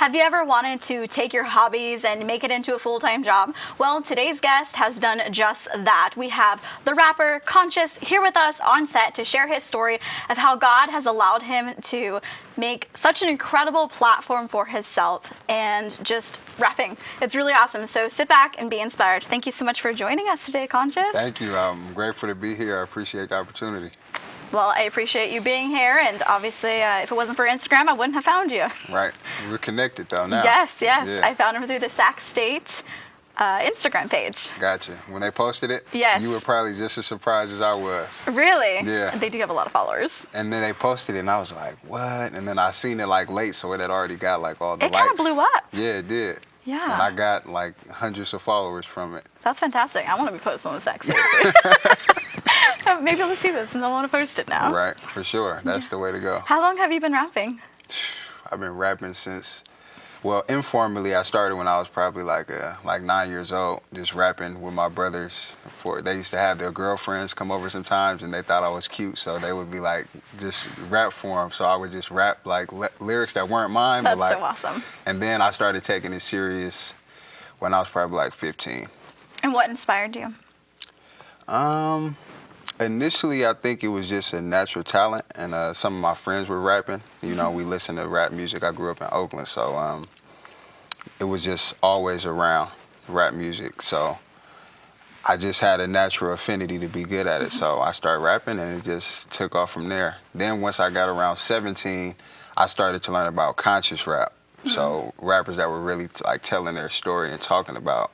Have you ever wanted to take your hobbies and make it into a full-time job? Well, today's guest has done just that. We have the rapper Consci8us here with us on set to share his story of how God has allowed him to make such an incredible platform for himself and just rapping. It's really awesome. So sit back and be inspired. Thank you so much for joining us today, Consci8us. Thank you. I'm grateful to be here. I appreciate the opportunity. Well, I appreciate you being here, and obviously, if it wasn't for Instagram, I wouldn't have found you. Right. We're connected, though, now. Yes. Yeah. I found him through the Sac State Instagram page. Gotcha. When they posted it, yes, you were probably just as surprised as I was. Really? Yeah. They do have a lot of followers. And then they posted it, and I was like, what? And then I seen it, late, so it had already got, all the likes. It kind of blew up. Yeah, it did. Yeah. And I got, hundreds of followers from it. That's fantastic. I want to be posting on the Sac State. Maybe I'll see this and I want to post it now. Right, for sure. That's the way to go. How long have you been rapping? I've been rapping since, informally, I started when I was probably 9 years old, just rapping with my brothers. They used to have their girlfriends come over sometimes, and they thought I was cute, so they would be just rap for them. So I would just rap lyrics that weren't mine. That's so awesome. And then I started taking it serious when I was probably 15. And what inspired you? Initially, I think it was just a natural talent, and some of my friends were rapping. You know, we listened to rap music. I grew up in Oakland, so it was just always around rap music. So I just had a natural affinity to be good at it. So I started rapping, and it just took off from there. Then once I got around 17, I started to learn about conscious rap. So rappers that were really telling their story and talking about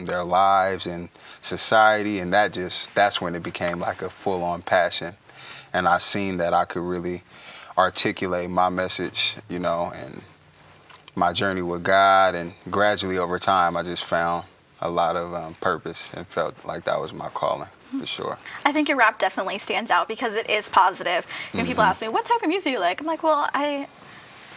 their lives and society, and that's when it became a full-on passion. And I seen that I could really articulate my message, and my journey with God, and gradually over time I just found a lot of purpose and felt like that was my calling, for sure. I think your rap definitely stands out because it is positive. When people ask me, what type of music do you like? I'm like, well, I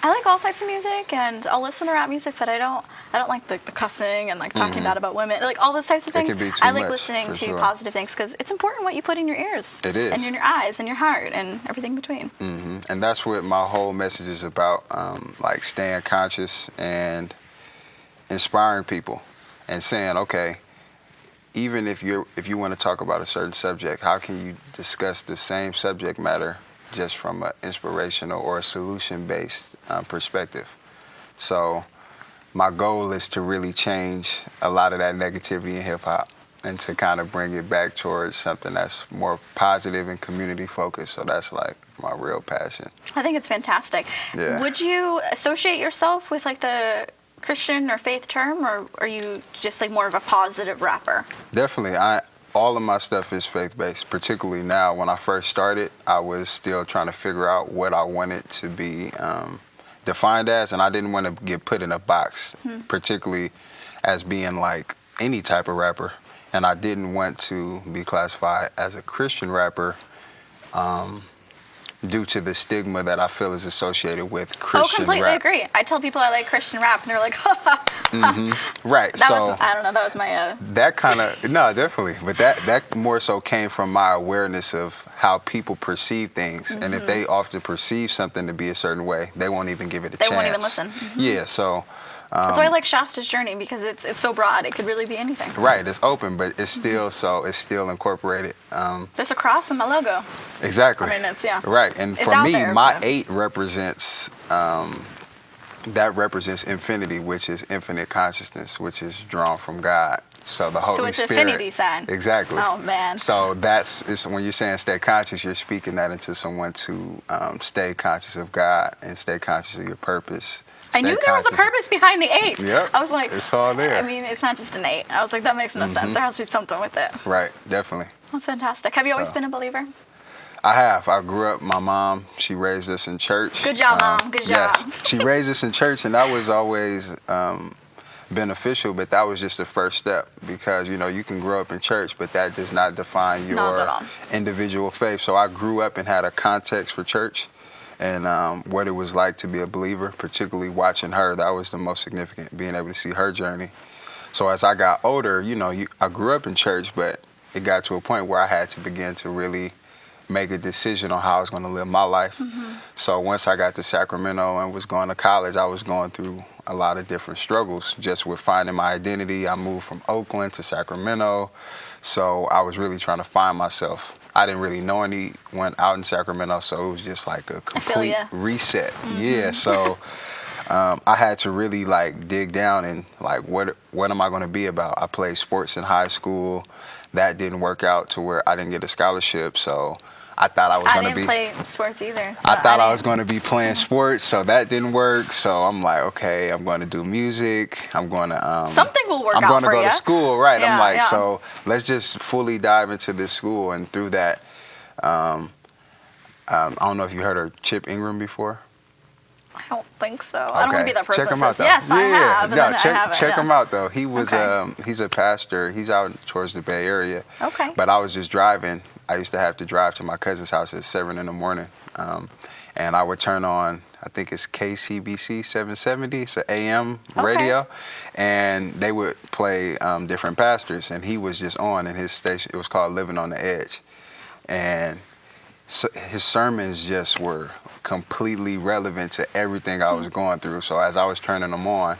like all types of music, and I'll listen to rap music, but I don't like the cussing and talking bad about women, all those types of things. It can be too I like much, listening to sure. Positive things because it's important what you put in your ears. It is. And in your eyes and your heart and everything between. And that's what my whole message is about, staying conscious and inspiring people and saying, okay, even if you want to talk about a certain subject, how can you discuss the same subject matter just from an inspirational or a solution-based perspective? So my goal is to really change a lot of that negativity in hip-hop and to kind of bring it back towards something that's more positive and community-focused. So that's my real passion. I think it's fantastic. Yeah. Would you associate yourself with the Christian or faith term, or are you just more of a positive rapper? Definitely. All of my stuff is faith-based, particularly now. When I first started, I was still trying to figure out what I wanted to be defined as, and I didn't want to get put in a box, particularly as being any type of rapper. And I didn't want to be classified as a Christian rapper due to the stigma that I feel is associated with Christian rap. Oh, completely agree. I tell people I like Christian rap, and they're like, ha, ha, ha. Right. I don't know, that was my... That kind of, no, definitely. But that more so came from my awareness of how people perceive things. And if they often perceive something to be a certain way, they won't even give it a chance. They won't even listen. Yeah, so... That's why I like Shasta's journey, because it's so broad. It could really be anything. Right, it's open, but it's still it's still incorporated. There's a cross in my logo. Exactly. I mean, it's, yeah. Right, and it's for me, there, my 8 represents that represents infinity, which is infinite consciousness, which is drawn from God. So the Holy Spirit. So it's infinity sign. Exactly. Oh man. So it's when you're saying stay conscious, you're speaking that into someone to stay conscious of God and stay conscious of your purpose. I knew there was a purpose behind the 8. Yep. I was like, it's all there. I mean, it's not just an 8. I was like, that makes no sense. There has to be something with it. Right, definitely. That's fantastic. Have you always been a believer? I have. I grew up, my mom, she raised us in church. Good job, Mom. Good job. Yes. She raised us in church, and that was always beneficial, but that was just the first step, because, you can grow up in church, but that does not define your individual faith. So I grew up and had a context for church. And what it was like to be a believer, particularly watching her, that was the most significant, being able to see her journey. So as I got older, I grew up in church, but it got to a point where I had to begin to really make a decision on how I was going to live my life. So once I got to Sacramento and was going to college, I was going through a lot of different struggles just with finding my identity. I moved from Oakland to Sacramento, so I was really trying to find myself. I didn't really know anyone out in Sacramento, so it was just like a complete reset. Yeah, so I had to really like dig down and like what am I going to be about? I played sports in high school. That didn't work out to where I didn't get a scholarship, so I thought I was going to be. I didn't play sports either. So I thought I was going to be playing sports, so that didn't work. So I'm like, okay, I'm going to do music. I'm going to something will work out I'm going to for go you. to school, right? Yeah, I'm like, yeah. so let's just fully dive into this school, and through that, I don't know if you heard of Chip Ingram before. I don't think so. I don't want to be that person. Check him that out, says, though. yes, I have. Yeah, I haven't, check yeah. him out though. He was Okay. he's a pastor. He's out towards the Bay Area. Okay. But I was just driving. I used to have to drive to my cousin's house at 7 in the morning, and I would turn on, I think it's KCBC 770. It's an AM radio, and they would play different pastors, and he was just on in his station. It was called Living on the Edge, and so his sermons just were completely relevant to everything I was going through. So as I was turning them on,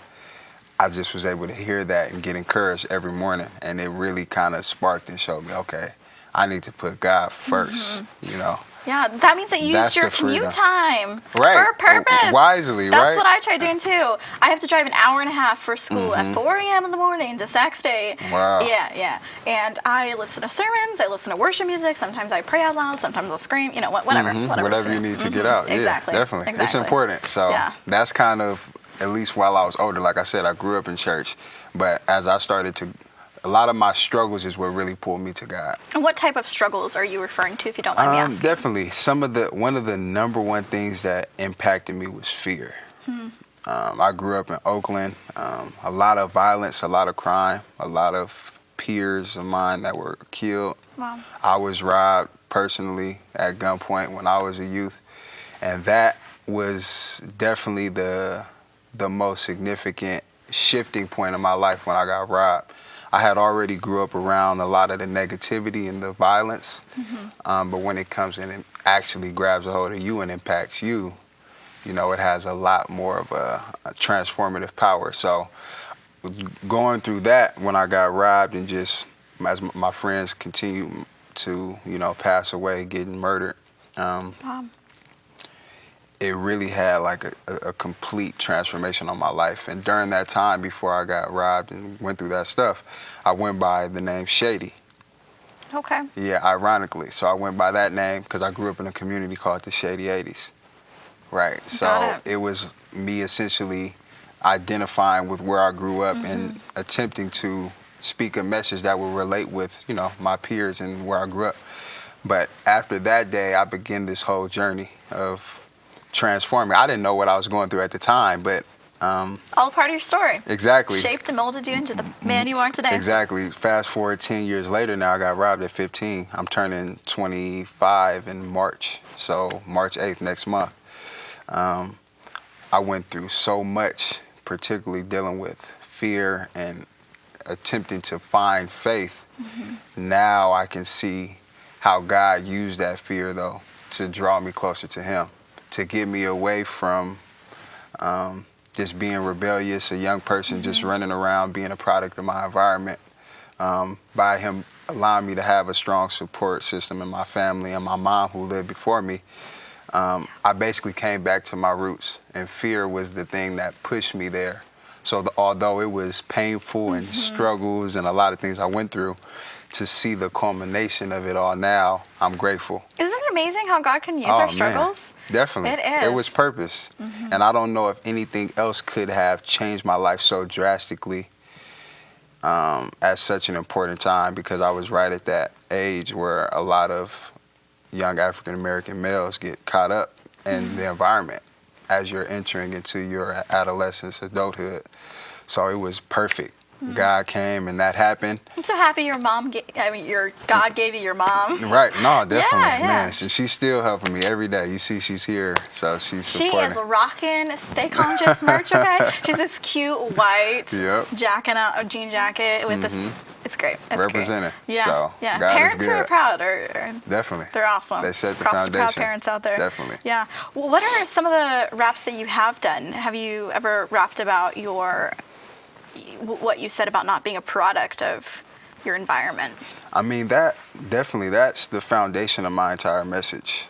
I just was able to hear that and get encouraged every morning. And it really kind of sparked and showed me, okay, I need to put God first, you know. Yeah, that means that you That's used your the freedom. commute time Right. for a purpose. Wisely, That's right? what I try doing too. I have to drive an hour and a half for school at 4 a.m. in the morning to Sac State. Wow. Yeah. And I listen to sermons, I listen to worship music, sometimes I pray out loud, sometimes I'll scream, you know, whatever. Whatever you need to get out. Exactly. Yeah, definitely. It's Exactly. important. So Yeah. that's kind of, at least while I was older, like I said, I grew up in church. But as I started to, a lot of my struggles is what really pulled me to God. And what type of struggles are you referring to, if you don't mind me asking? Definitely. One of the number one things that impacted me was fear. I grew up in Oakland. A lot of violence, a lot of crime, a lot of peers of mine that were killed. Wow. I was robbed personally at gunpoint when I was a youth. And that was definitely the most significant shifting point in my life when I got robbed. I had already grew up around a lot of the negativity and the violence, but when it comes in and actually grabs a hold of you and impacts you, you know, it has a lot more of a transformative power. So going through that, when I got robbed and just as my friends continue to, you know, pass away, getting murdered, it really had like a complete transformation on my life. And during that time, before I got robbed and went through that stuff, I went by the name Shady. Okay. Yeah, ironically. So I went by that name because I grew up in a community called the Shady 80s. Right. So it was me essentially identifying with where I grew up and attempting to speak a message that would relate with, you know, my peers and where I grew up. But after that day, I began this whole journey of transforming. I didn't know what I was going through at the time, but all part of your story. Exactly. Shaped and molded you into the man you are today. Exactly. Fast forward 10 years later now, I got robbed at 15. I'm turning 25 in March, so March 8th next month. I went through so much, particularly dealing with fear and attempting to find faith. Now I can see how God used that fear, though, to draw me closer to Him, to get me away from just being rebellious, a young person just running around, being a product of my environment, by Him allowing me to have a strong support system in my family and my mom who lived before me. I basically came back to my roots, and fear was the thing that pushed me there. So although it was painful and struggles and a lot of things I went through, to see the culmination of it all now, I'm grateful. Isn't it amazing how God can use our struggles? Man. Definitely. It is. It was purpose. And I don't know if anything else could have changed my life so drastically at such an important time, because I was right at that age where a lot of young African-American males get caught up in the environment as you're entering into your adolescence, adulthood. So it was perfect. God came and that happened. I'm so happy your mom, God gave you your mom. Right, no, definitely, Yeah. man. So she's still helping me every day. You see, she's here, so she's She supporting. is rocking Stay Conscious merch, okay? She's this cute white Yep. jean jacket with this, it's That's great. That's representing. Great. Yeah. So yeah. God Parents is who good. are proud are Definitely. they're awesome. They set the Props foundation. to proud parents out there. Definitely. Yeah. Well, what are some of the raps that you have done? Have you ever rapped about what you said about not being a product of your environment? I mean, that's the foundation of my entire message.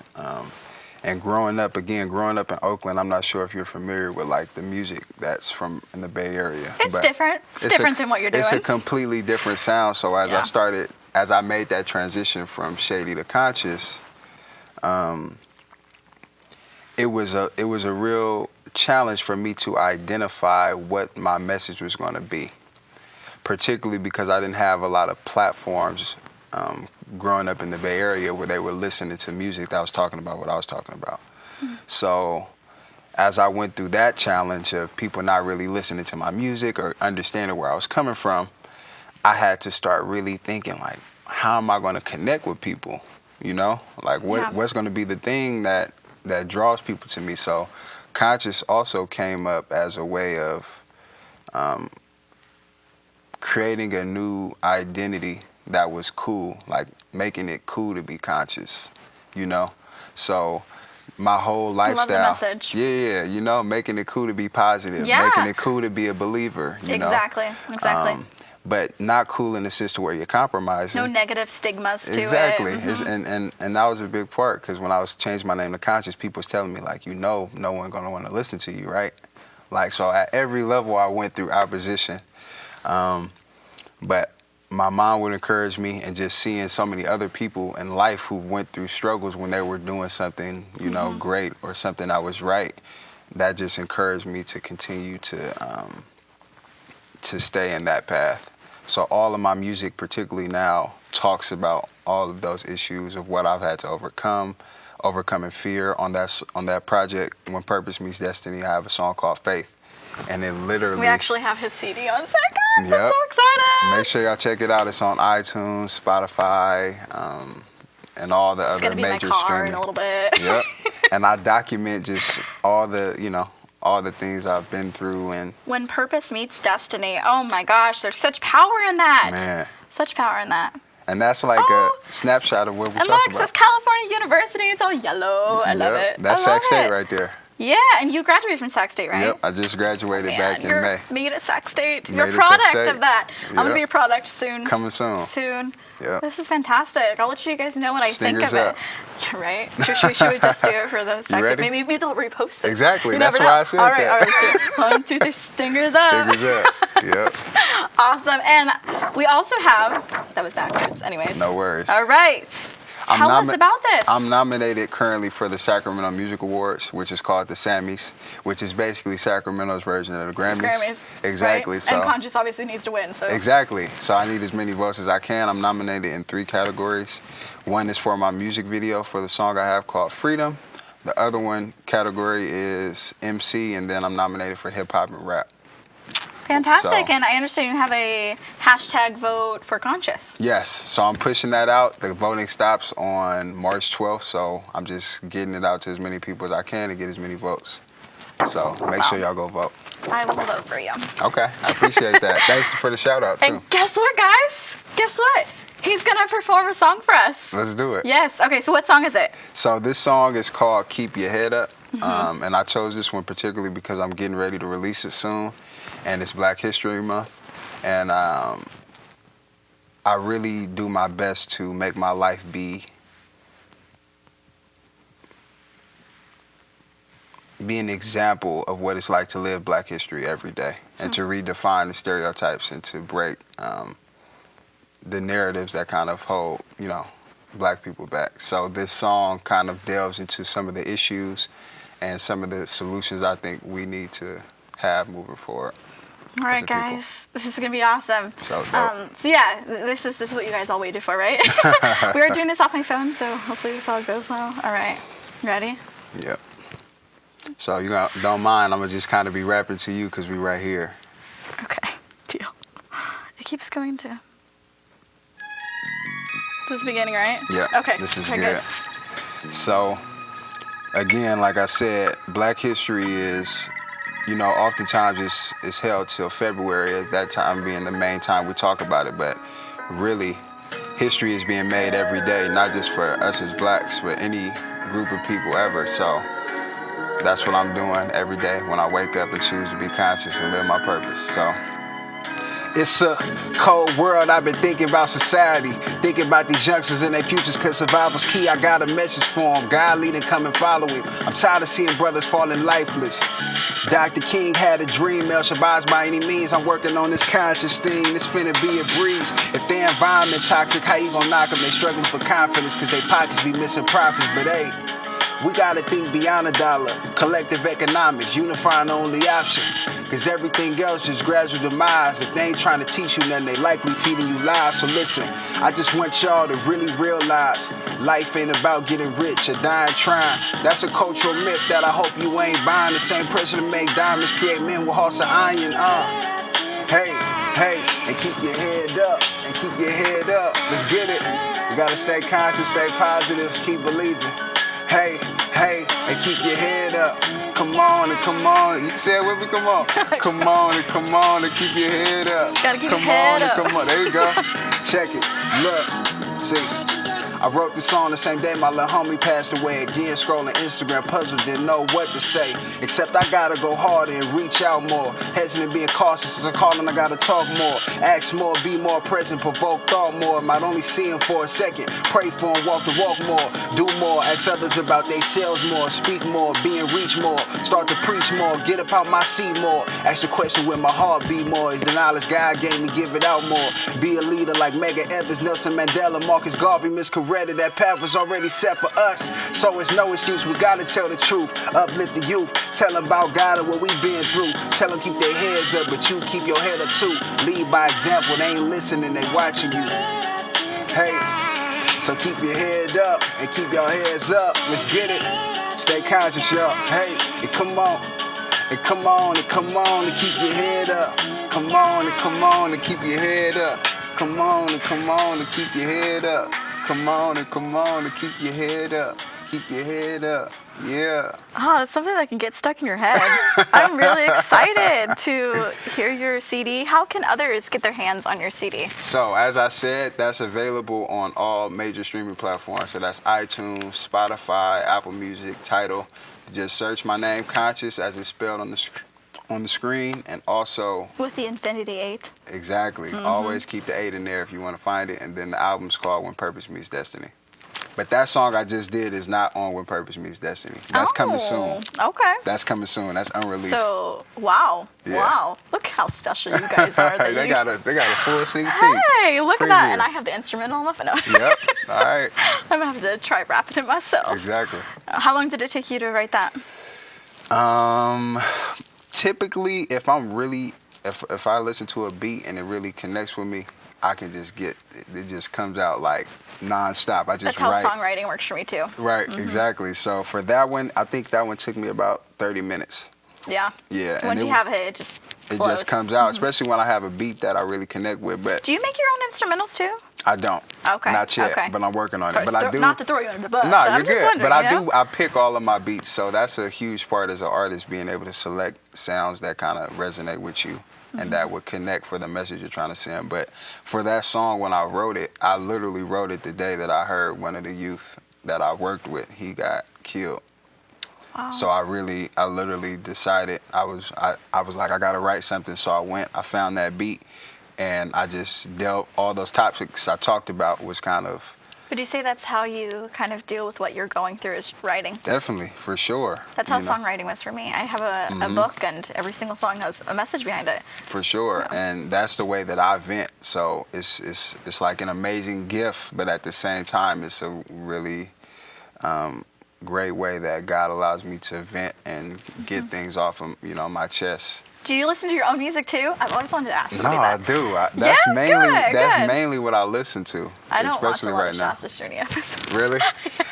And growing up in Oakland, I'm not sure if you're familiar with like the music that's from in the Bay Area. It's different. It's different than what you're doing. It's a completely different sound. So as I made that transition from Shady to Conscious, it was a real challenge for me to identify what my message was going to be, particularly because I didn't have a lot of platforms growing up in the Bay Area where they were listening to music that was talking about what I was talking about. So as I went through that challenge of people not really listening to my music or understanding where I was coming from, I had to start really thinking like, how am I going to connect with people? You know, like what's going to be the thing that draws people to me? So Conscious also came up as a way of creating a new identity that was cool, like making it cool to be conscious, you know? So my whole lifestyle. Love the message. Yeah, you know, making it cool to be positive, making it cool to be a believer, you know? Exactly. But not cool in the sense to where you're compromising. No negative stigmas to it. Exactly. And that was a big part, because when I was changing my name to Conscious, people was telling me like, no one gonna want to listen to you, right? Like, so at every level I went through opposition. But my mom would encourage me, and just seeing so many other people in life who went through struggles when they were doing something, you know, great or something that was right, that just encouraged me to continue to stay in that path. So all of my music, particularly now, talks about all of those issues of what I've had to overcoming fear. On that project, When Purpose Meets Destiny, I have a song called Faith. And it literally... We actually have his CD on Sac. I'm Yep. so excited. Make sure y'all check it out. It's on iTunes, Spotify, and all the other major streaming. In a little bit. Yep. And I document just all the things I've been through. And When Purpose Meets Destiny. Oh my gosh, there's such power in that. man, Such power in that. and that's like a snapshot of what we And talk look, it about. says California University. It's all yellow. I love it. That's I love Sac State it. right there. Yeah, and you graduated from Sac State, right? Yep, I just graduated back in you're May. made at Sac State. Made You're a at Sac product State. of that. I'm going to be a product soon. Coming soon. Soon. Yep. This is fantastic. I'll let you guys know what I Stingers think of up. it. Right? Should we just do it for the Sac ready? State? Maybe they'll repost it. Exactly. You That's never why know. I said all right, that. All right, 1, 2, 3, stingers up. Stingers up. Yep. Awesome. And we also have, that was backwards. Anyways. No worries. All right. Tell us about this. I'm nominated currently for the Sacramento Music Awards, which is called the Sammys, which is basically Sacramento's version of the Grammys. Exactly. Right? So and Conscious obviously needs to win. So. Exactly. So I need as many votes as I can. I'm nominated in 3 categories. One is for my music video for the song I have called Freedom. The other one category is MC, and then I'm nominated for hip hop and rap. Fantastic. So, And I understand you have a hashtag vote for Conscious. yes. So I'm pushing that out. The voting stops on March 12th, so I'm just getting it out to as many people as I can to get as many votes. So make sure y'all go vote. I will vote for you. Okay. I appreciate that. Thanks for the shout out, too. And guess what, guys? Guess what? He's going to perform a song for us. Let's do it. Yes. Okay, so what song is it? So this song is called Keep Your Head Up. And I chose this one particularly because I'm getting ready to release it soon. And it's Black History Month. And I really do my best to make my life be an example of what it's like to live Black history every day, and to redefine the stereotypes and to break the narratives that kind of hold, Black people back. So this song kind of delves into some of the issues and some of the solutions I think we need to have moving forward. All right, guys, this is gonna be awesome. So dope. So yeah, this is what you guys all waited for, right? We are doing this off my phone, so hopefully this all goes well. All right, ready? Yep. So you don't mind, I'm gonna just kind of be rapping to you because we right here. Okay, deal. It keeps going to. This is beginning, right? Yeah. Okay. This is okay, good. So, again, like I said, Black history is, oftentimes it's held till February, at that time being the main time we talk about it. But really, history is being made every day, not just for us as blacks, but any group of people ever. So that's what I'm doing every day when I wake up and choose to be conscious and live my purpose. So it's a cold world. I've been thinking about society, thinking about these youngsters and their futures, cause survival's key. I got a message for them. God leading, come and follow him. I'm tired of seeing brothers falling lifeless. Dr. King had a dream, El Shabazz by any means. I'm working on this conscious thing, this finna be a breeze. If their environment toxic, how you gonna knock them? They struggling for confidence, cause they pockets be missing profits. But hey, we gotta think beyond a dollar. Collective economics, unifying the only option. Cause everything else just gradual demise. If they ain't trying to teach you nothing, they likely feeding you lies. So listen, I just want y'all to really realize life ain't about getting rich or dying trying. That's a cultural myth that I hope you ain't buying. The same person that make diamonds create men with hearts of iron. Hey, and keep your head up, and keep your head up. Let's get it. You gotta stay conscious, stay positive, keep believing. Hey, and keep your head up. Come on and come on. You can say it with me, come on. Come on and keep your head up. Gotta keep your head up. Come on, there you go. Check it. Look, see. I wrote this song the same day my little homie passed away. Again, scrolling Instagram, puzzled, didn't know what to say. Except I gotta go harder and reach out more. Hesitant, being cautious as a calling, I gotta talk more. Ask more, be more present, provoke thought more. Might only see him for a second. Pray for him, walk the walk more. Do more, ask others about they selves more. Speak more, be and reach more. Start to preach more, get up out my seat more. Ask the question where my heart be more. Is the knowledge God gave me, give it out more. Be a leader like Medgar Evers, Nelson Mandela, Marcus Garvey, Miss Coretta. That path was already set for us, so it's no excuse. We gotta tell the truth, uplift the youth, tell them about God and what we've been through. Tell them keep their heads up, but you keep your head up too. Lead by example, they ain't listening, they watching you. Hey, so keep your head up and keep your heads up. Let's get it. Stay conscious, y'all. Hey, and come on, and come on, and come on, and keep your head up. Come on, and come on, and keep your head up. Come on, and come on, and keep your head up. Come on and keep your head up. Keep your head up. Yeah. Oh, that's something that can get stuck in your head. I'm really excited to hear your CD. How can others get their hands on your CD? So, as I said, that's available on all major streaming platforms. So that's iTunes, Spotify, Apple Music, Tidal. Just search my name, Conscious, as it's spelled on the screen, and also with the Infinity 8. Exactly. Always keep the 8 in there if you want to find it. And then the album's called When Purpose Meets Destiny. But that song I just did is not on When Purpose Meets Destiny. That's coming soon. Okay. That's coming soon. That's unreleased. So, wow. Yeah. Wow. Look how special you guys are. They got a full sneak peek. Hey, look at that. And I have the instrumental on my phone. Yep. All right. I'm going to have to try rapping it myself. Exactly. How long did it take you to write that? Typically, if I listen to a beat and it really connects with me, I can just it just comes out like nonstop. I just That's how write. songwriting works for me too. Right, exactly. So for that one, I think that one took me about 30 minutes. Yeah. Yeah. Once you have it, it just flows. It just comes out, especially when I have a beat that I really connect with. But do you make your own instrumentals too? I don't. Okay. Not yet, okay. but I'm working on it. But I do. Not to throw you under the bus. No, you're I'm good. But I you know? do. I pick all of my beats, so that's a huge part as an artist, being able to select sounds that kind of resonate with you and that would connect for the message you're trying to send. But for that song, when I wrote it, I literally wrote it the day that I heard one of the youth that I worked with, he got killed. Wow. So I literally decided I was like, I gotta write something. So I found that beat, and I just dealt all those topics I talked about was kind of. Would you say that's how you kind of deal with what you're going through is writing? Definitely, for sure. That's how songwriting was for me. I have a book, and every single song has a message behind it. For sure, and that's the way that I vent. So it's like an amazing gift, but at the same time, it's a really great way that God allows me to vent and get things off of my chest. Do you listen to your own music too? I've always wanted to ask No, somebody that. I do. That's good. mainly what I listen to. I don't especially watch a lot right of now. Shasta Journey episodes. Really?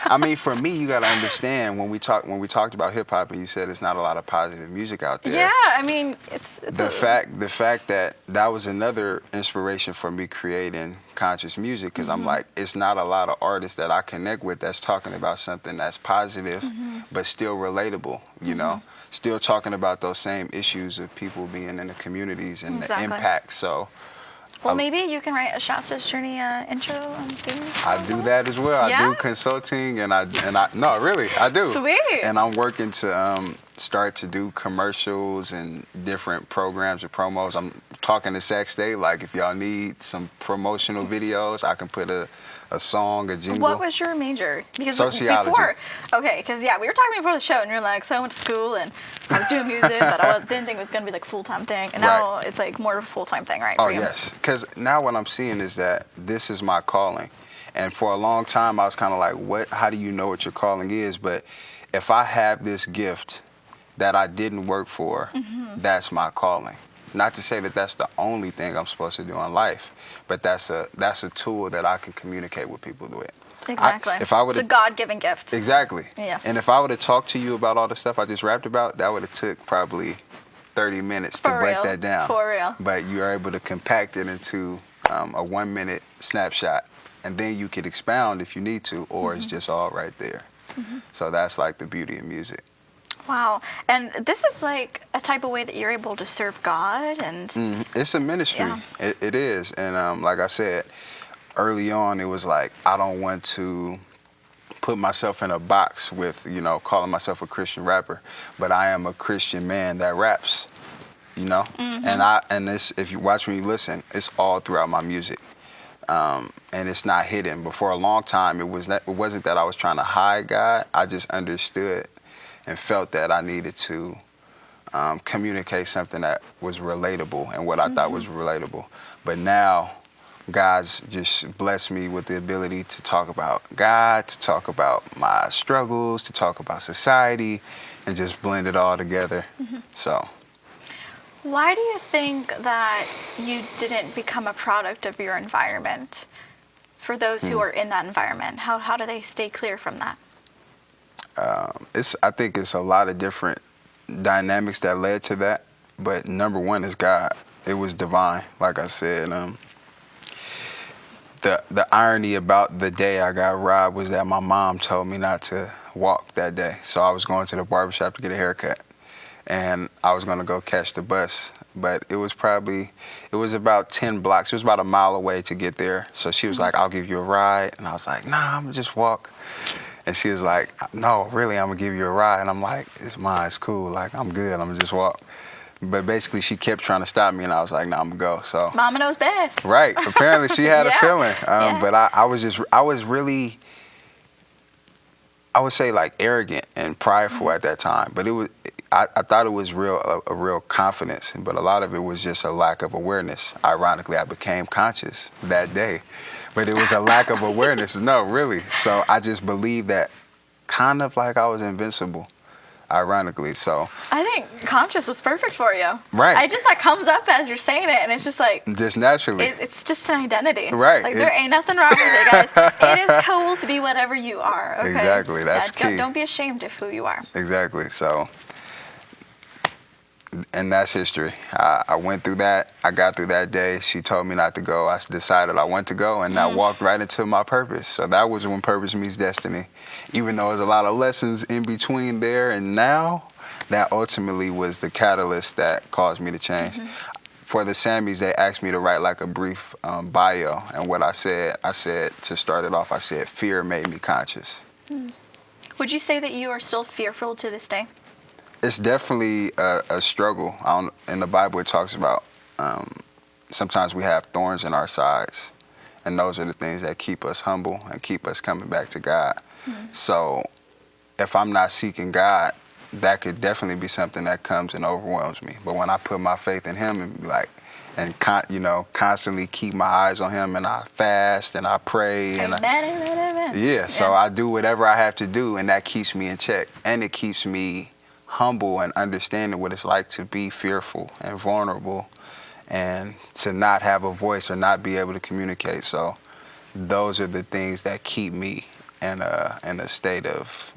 I mean, for me, you got to understand when we talked about hip hop, and you said there's not a lot of positive music out there. Yeah, I mean, it's the fact that was another inspiration for me creating conscious music, because I'm like, it's not a lot of artists that I connect with that's talking about something that's positive but still relatable, you know, still talking about those same issues of people being in the communities and the impact. So Well, maybe you can write a Shasta's Journey intro and theme. I do that as well. Yeah? I do consulting, and I no, really, I do. Sweet. And I'm working to start to do commercials and different programs and promos. I'm talking to Sac State, like if y'all need some promotional videos, I can put a song, a jingle. What was your major? Because Sociology. Because we were talking before the show, and you're like, so I went to school and I was doing music, but didn't think it was gonna be like a full-time thing, and now it's like more of a full-time thing, right? Oh yes, because now what I'm seeing is that this is my calling, and for a long time I was kind of like, what? How do you know what your calling is? But if I have this gift that I didn't work for, that's my calling. Not to say that that's the only thing I'm supposed to do in life, but that's a tool that I can communicate with people with. Exactly. It's a God-given gift. Exactly. Yes. And if I would have talked to you about all the stuff I just rapped about, that would have took probably 30 minutes to break that down. For real. But you are able to compact it into a 1-minute snapshot, and then you could expound if you need to, or it's just all right there. So that's like the beauty of music. Wow. And this is like a type of way that you're able to serve God, and it's a ministry. Yeah. It is. And like I said, early on it was like, I don't want to put myself in a box with, calling myself a Christian rapper, but I am a Christian man that raps, and this, if you watch me listen, it's all throughout my music. And it's not hidden. But for a long time, it wasn't that I was trying to hide God. I just understood and felt that I needed to communicate something that was relatable and what I thought was relatable. But now, God's just blessed me with the ability to talk about God, to talk about my struggles, to talk about society, and just blend it all together. So. Why do you think that you didn't become a product of your environment? For those who are in that environment, how do they stay clear from that? I think it's a lot of different dynamics that led to that, but number one is God. It was divine, like I said. The irony about the day I got robbed was that my mom told me not to walk that day. So I was going to the barbershop to get a haircut, and I was going to go catch the bus. But it was about 10 blocks. It was about a mile away to get there. So she was like, I'll give you a ride. And I was like, nah, I'm going to just walk. And she was like, no, really, I'm going to give you a ride. And I'm like, it's mine, it's cool. Like, I'm good, I'm going to just walk. But basically, she kept trying to stop me, and I was like, nah, I'm going to go. So Mama knows best. Right. Apparently, she had a feeling. Yeah. But I was really, I would say, like, arrogant and prideful at that time. But I thought it was a real confidence, but a lot of it was just a lack of awareness. Ironically, I became conscious that day. But it was a lack of awareness. No, really. So I just believed that kind of like I was invincible, ironically. So I think conscious was perfect for you. Right. That comes up as you're saying it, and it's just like... Just naturally. It's just an identity. Right. Like, there ain't nothing wrong with it, guys. It is cool to be whatever you are, okay? Exactly. That's key. Don't be ashamed of who you are. Exactly. So... And that's history. I went through that. I got through that day. She told me not to go. I decided I went to go, and I walked right into my purpose. So that was when purpose meets destiny. Even though there's a lot of lessons in between there and now, that ultimately was the catalyst that caused me to change. For the Sammys, they asked me to write like a brief bio. And what I said, to start it off, I said, fear made me conscious. Would you say that you are still fearful to this day? It's definitely a struggle. In the Bible, it talks about sometimes we have thorns in our sides, and those are the things that keep us humble and keep us coming back to God. So if I'm not seeking God, that could definitely be something that comes and overwhelms me. But when I put my faith in Him and constantly keep my eyes on Him, and I fast and I pray, Amen. So I do whatever I have to do, and that keeps me in check, and it keeps me humble and understanding what it's like to be fearful and vulnerable and to not have a voice or not be able to communicate. So those are the things that keep me in a state of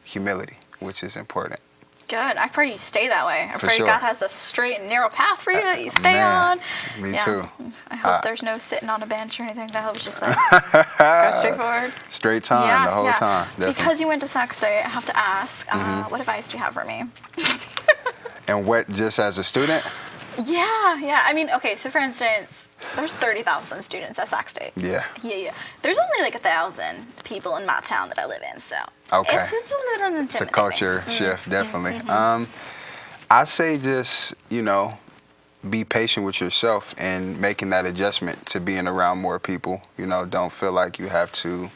humility, which is important. Good. I pray you stay that way. I pray sure. God has a straight and narrow path for you that you stay on. Me too. I hope there's no sitting on a bench or anything. I hope it's just like go straight forward. Straight time the whole time. Definitely. Because you went to Sac State, I have to ask, what advice do you have for me? And what, just as a student? Yeah. I mean, okay, so for instance, there's 30,000 students at Sac State. Yeah. Yeah. There's only like 1,000 people in my town that I live in, so Okay. it's just a little intimidating. It's a culture shift, definitely. I say just, be patient with yourself and making that adjustment to being around more people. Don't feel like you have to,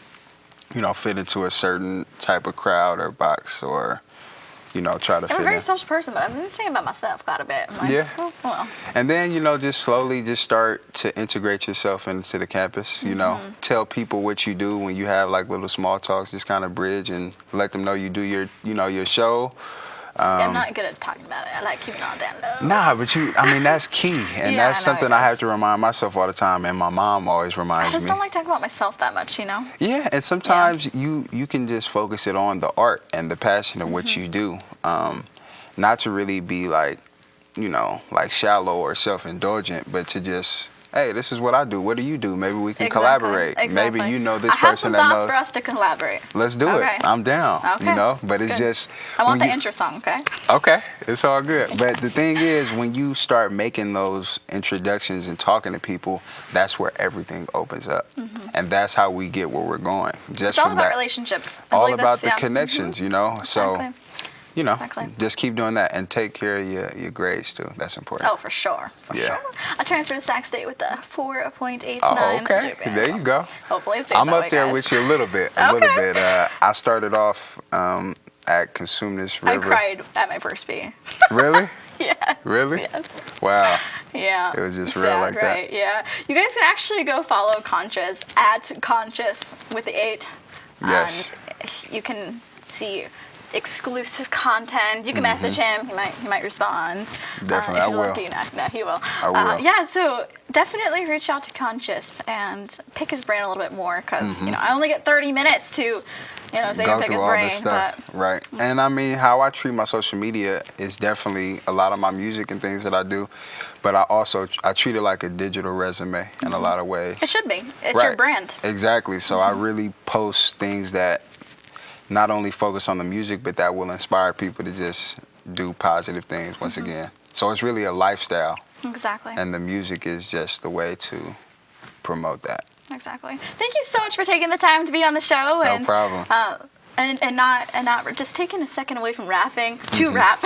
fit into a certain type of crowd or box or, try to fit I'm a in. very social person, but I've been staying by myself quite a bit. I'm like, Yeah. oh, well. And then, just slowly just start to integrate yourself into the campus, tell people what you do when you have like little small talks, just kind of bridge and let them know you do your show. I'm not good at talking about it. I like keeping it all down low. Nah, but that's key. And Yeah, that's I know something it I is. have to remind myself all the time. And my mom always I reminds just me. don't like talking about myself that much, Yeah, and sometimes you can just focus it on the art and the passion of what you do. Not to really be like, like shallow or self-indulgent, but to just, hey, this is what I do. What do you do? Maybe we can collaborate. Exactly. Maybe you know this I have person some that thoughts knows. for us to collaborate. Let's do Okay. it. I'm down. Okay. But it's Good. just. I want when the you- intro song, okay? Okay, it's all good. But the thing is, when you start making those introductions and talking to people, that's where everything opens up. And that's how we get where we're going. Just It's all from about that, relationships. I all believe about that's- the connections, So, Exactly. Exactly. just keep doing that and take care of your grades too. That's important. Oh, for sure. For Yeah. sure. I transferred to Sac State with a 4.89 Oh, okay. GPA. There you go. Hopefully it stays I'm that up way, there guys. with you a little bit. I started off at Consci8us I River. cried at my first B. Really? Yeah. Really? Yes. Wow. Yeah. It was just Sad, real like that. right? Yeah. You guys can actually go follow Consci8us at Consci8us with the 8. Yes. And you can see exclusive content. You can message him. He might respond. Definitely, if I you will. want to, no, he will. I will. Yeah, so definitely reach out to Consci8us and pick his brain a little bit more because, I only get 30 minutes to, say Go pick through his all brain. this stuff, But right? And I mean, how I treat my social media is definitely a lot of my music and things that I do, but I treat it like a digital resume in a lot of ways. it should be. It's your Right. brand. Exactly. So I really post things that not only focus on the music, but that will inspire people to just do positive things once again. So it's really a lifestyle, Exactly. and the music is just the way to promote that. Exactly. Thank you so much for taking the time to be on the show. No And, problem. And not just taking a second away from rapping to rap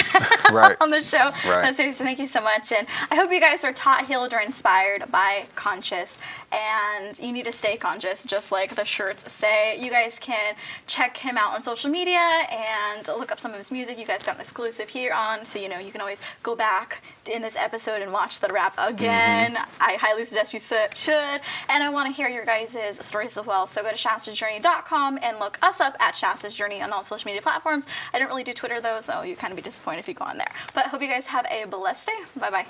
Right. on the show. Right. No, seriously, thank you so much. And I hope you guys are taught, healed, or inspired by Consci8us. And you need to stay conscious, just like the shirts say. You guys can check him out on social media and look up some of his music. You guys got an exclusive here on, so you can always go back in this episode and watch the rap again. I highly suggest you should. And I want to hear your guys' stories as well. So go to shastasjourney.com and look us up at Shasta's Journey on all social media platforms. I don't really do Twitter though, so you kind of be disappointed if you go on there. But hope you guys have a blessed day. Bye-bye.